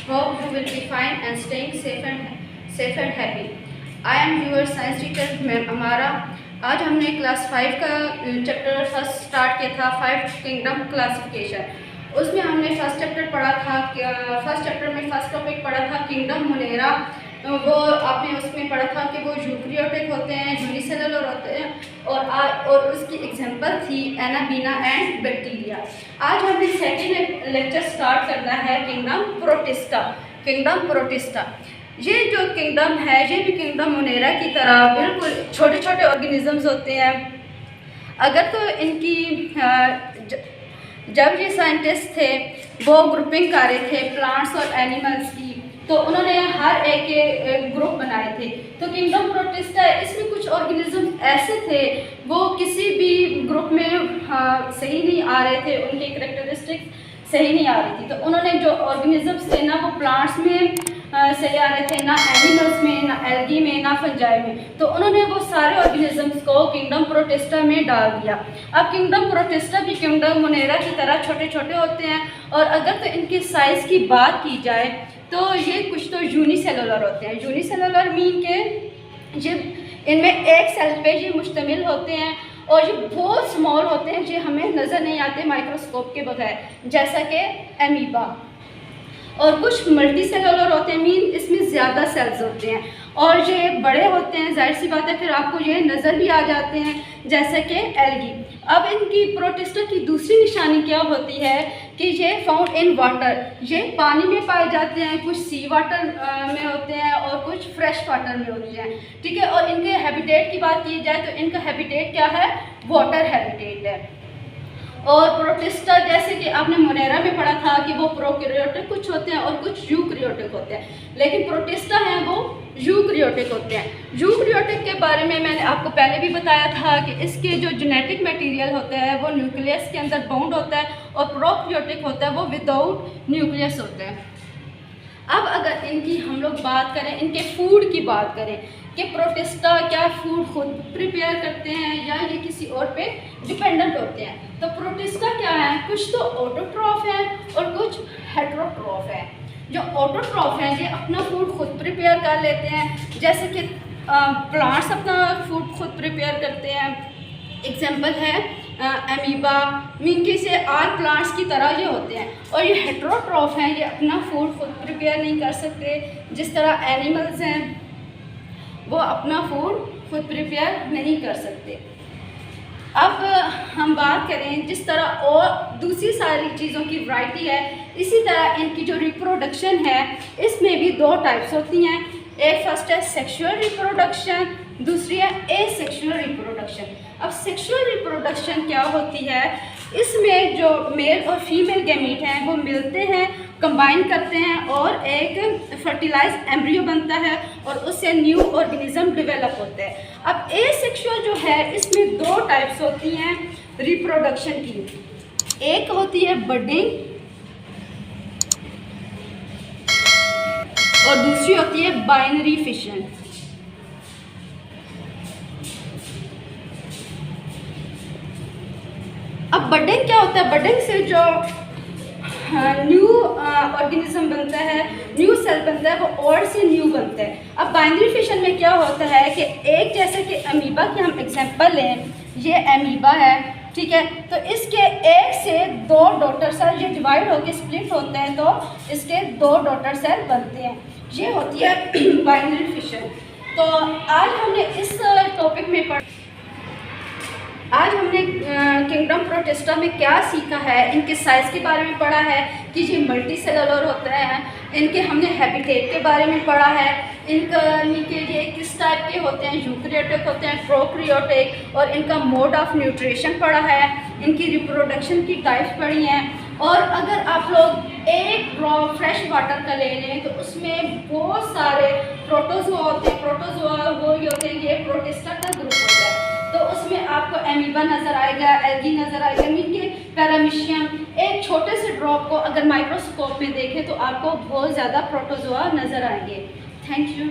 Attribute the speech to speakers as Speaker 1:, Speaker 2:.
Speaker 1: Hope you will be fine and staying safe and happy. I am your science teacher ma'am अमारा। आज हमने class 5 का chapter first start किया था, 5 kingdom classification. उसमें हमने फर्स्ट चैप्टर पढ़ा था। फर्स्ट चैप्टर में फर्स्ट टॉपिक पढ़ा था किंगडम मोनेरा। वो आपने उसमें पढ़ा था कि वो यूकैरियोटिक होते हैं, यूनिसेलुलर होते हैं और उसकी एग्जांपल थी एनाबीना एंड बैक्टीरिया। आज हमने सेकेंड लेक्चर स्टार्ट करना है किंगडम प्रोटिस्टा। किंगडम प्रोटिस्टा ये जो किंगडम है ये भी किंगडम मोनेरा की तरह बिल्कुल छोटे छोटे ऑर्गेनिजम्स होते हैं। अगर तो इनकी जब ये साइंटिस्ट थे वो ग्रुपिंग कर रहे थे प्लांट्स और एनिमल्स की, तो उन्होंने हर एक ग्रुप बनाए थे। तो किंगडम प्रोटिस्टा इसमें कुछ ऑर्गेनिज्म ऐसे थे वो किसी भी ग्रुप में सही नहीं आ रहे थे, उनकी कैरेक्टरिस्टिक्स सही नहीं आ रही थी। तो उन्होंने जो ऑर्गेनिजम्स थे ना वो प्लांट्स में सही आ रहे थे, ना एनिमल्स में, ना एल्गी में, ना फंजाई में। तो उन्होंने वो सारे ऑर्गेनिजम्स को किंगडम प्रोटिस्टा में डाल दिया। अब किंगडम प्रोटिस्टा भी किंगडम मोनेरा की तरह छोटे छोटे होते हैं, और अगर तो इनकी साइज़ की बात की जाए तो ये कुछ तो यूनिसेलुलर होते हैं। यूनिसेलुलर मीन के ये इनमें एक सेल पे ये मुश्तमिल होते हैं और ये बहुत स्मॉल होते हैं, जो हमें नज़र नहीं आते माइक्रोस्कोप के बगैर, जैसा कि एमीबा। और कुछ मल्टी सेलुलर होते हैं, मीन इसमें ज़्यादा सेल्स होते हैं, और ये बड़े होते हैं, जाहिर सी बात है फिर आपको ये नज़र भी आ जाते हैं, जैसे कि एल्गी। अब इनकी प्रोटिस्टा की दूसरी निशानी क्या होती है कि ये फाउंड इन वाटर, ये पानी में पाए जाते हैं, कुछ सी वाटर में होते हैं और कुछ फ्रेश वाटर में होते हैं, ठीक है। और इनके हैबिटेट की बात की जाए तो इनका हैबिटेट क्या है, वाटर हैबिटेट है। और प्रोटिस्टा जैसे कि आपने मोनेरा में पढ़ा था कि वो प्रोकैरियोटिक कुछ होते हैं और कुछ यूकैरियोटिक होते हैं, लेकिन प्रोटिस्टा हैं वो यूकैरियोटिक होते हैं। यूकैरियोटिक के बारे में मैंने आपको पहले भी बताया था कि इसके जो जेनेटिक मटेरियल होता है वो न्यूक्लियस के अंदर बाउंड होता है, और प्रोकैरियोटिक होता है वो विदाउट न्यूक्लियस होते हैं। अब अगर इनकी हम लोग बात करें, इनके फूड की बात करें कि प्रोटिस्टा क्या फूड खुद प्रिपेयर करते हैं या ये किसी और पे डिपेंडेंट होते हैं, तो प्रोटिस्टा क्या है, कुछ तो ऑटोट्रॉफ है और कुछ हेटेरोट्रॉफ है। जो ऑटोट्रॉफ है ये अपना फूड खुद प्रिपेयर कर लेते हैं, जैसे कि प्लांट्स अपना फूड खुद प्रिपेयर करते हैं। एग्जाम्पल है एमीबा, मीन से आल प्लांट्स की तरह ये होते हैं। और ये हेटेरोट्रॉफ हैं, ये अपना फूड खुद प्रिपेयर नहीं कर सकते, जिस तरह एनिमल्स हैं वो अपना फूड खुद प्रिपेयर नहीं कर सकते। अब हम बात करें जिस तरह और दूसरी सारी चीज़ों की वैरायटी है, इसी तरह इनकी जो रिप्रोडक्शन है इसमें भी दो टाइप्स होती हैं। एक फर्स्ट है सेक्सुअल रिप्रोडक्शन, दूसरी है एसेक्सुअल रिप्रोडक्शन। अब सेक्सुअल रिप्रोडक्शन क्या होती है, इसमें जो मेल और फीमेल गैमीट हैं वो मिलते हैं, कंबाइन करते हैं और एक फर्टिलाइज एम्ब्रियो बनता है और उससे न्यू ऑर्गेनिज्म डेवलप होता है। अब एसेक्सुअल जो है इसमें दो टाइप्स होती हैं रिप्रोडक्शन की, एक होती है बडिंग और दूसरी होती है बाइनरी फिशन। अब बडिंग क्या होता है, बडिंग से जो न्यू ऑर्गेनिज्म बनता है, न्यू सेल बनता है, वो और से न्यू बनता है। अब बाइनरी फिशन में क्या होता है कि एक जैसे कि अमीबा की हम एग्जांपल लें, ये अमीबा है, ठीक है, तो इसके एक से दो डॉटर सेल ये डिवाइड होकर स्प्लिट होते हैं तो इसके दो डॉटर सेल बनते हैं, ये होती है बाइनरी फिशन। तो आज हमने इस टॉपिक में आज हमने किंगडम प्रोटिस्टा में क्या सीखा है, इनके साइज़ के बारे में पढ़ा है कि ये मल्टी सेलुलर होते हैं, इनके हमने हैबिटेट के बारे में पढ़ा है, इनके ये किस टाइप के होते हैं, यूकैरियोटिक होते हैं, प्रोकैरियोटिक, और इनका मोड ऑफ न्यूट्रिशन पढ़ा है, इनकी रिप्रोडक्शन की टाइप्स पढ़ी हैं। और अगर आप लोग एक ड्रॉप फ्रेश वाटर का ले लें तो उसमें बहुत सारे प्रोटोजोआ होते हैं, प्रोटोजोआ वो ही होते हैं, ये प्रोटिस्टा का ग्रुप होता है। तो उसमें आपको एमीबा नज़र आएगा, एल्गी नज़र आएगा, मीन के पैरामीशियम। एक छोटे से ड्रॉप को अगर माइक्रोस्कोप में देखें तो आपको बहुत ज़्यादा प्रोटोजोआ नज़र आएंगे। Thank you.